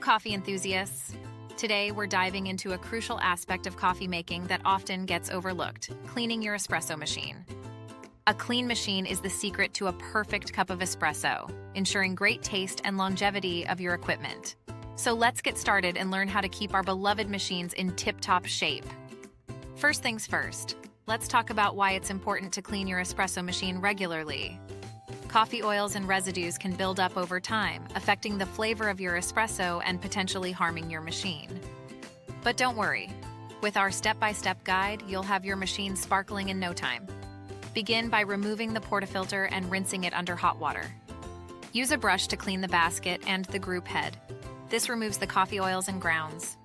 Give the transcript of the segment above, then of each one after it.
coffee enthusiasts! Today, we're diving into a crucial aspect of coffee making that often gets overlooked: cleaning your espresso machine. A clean machine is the secret to a perfect cup of espresso, ensuring great taste and longevity of your equipment. So let's get started and learn how to keep our beloved machines in tip-top shape. First things first, let's talk about why it's important to clean your espresso machine regularly. Coffee oils and residues can build up over time, affecting the flavor of your espresso and potentially harming your machine. But don't worry. With our step-by-step guide, you'll have your machine sparkling in no time. Begin by removing the portafilter and rinsing it under hot water. Use a brush to clean the basket and the group head. This removes the coffee oils and grounds.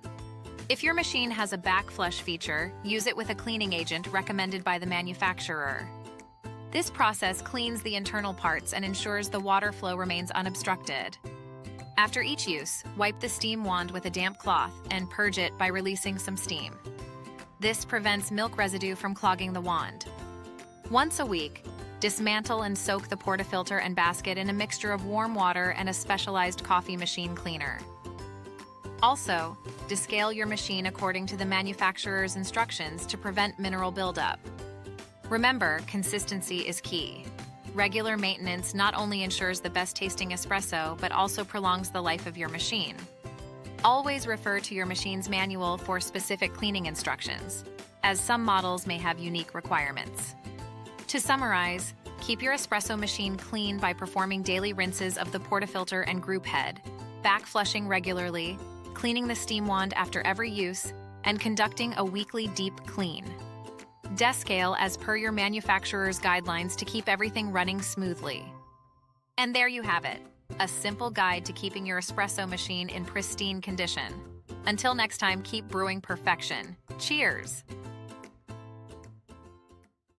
If your machine has a back flush feature, use it with a cleaning agent recommended by the manufacturer. This process cleans the internal parts and ensures the water flow remains unobstructed. After each use, wipe the steam wand with a damp cloth and purge it by releasing some steam. This prevents milk residue from clogging the wand. Once a week, dismantle and soak the portafilter and basket in a mixture of warm water and a specialized coffee machine cleaner. Also, descale your machine according to the manufacturer's instructions to prevent mineral buildup. Remember, consistency is key. Regular maintenance not only ensures the best-tasting espresso, but also prolongs the life of your machine. Always refer to your machine's manual for specific cleaning instructions, as some models may have unique requirements. To summarize, keep your espresso machine clean by performing daily rinses of the portafilter and group head, back flushing regularly, cleaning the steam wand after every use, and conducting a weekly deep clean. Descale as per your manufacturer's guidelines to keep everything running smoothly. And there you have it, a simple guide to keeping your espresso machine in pristine condition. Until next time, keep brewing perfection. Cheers!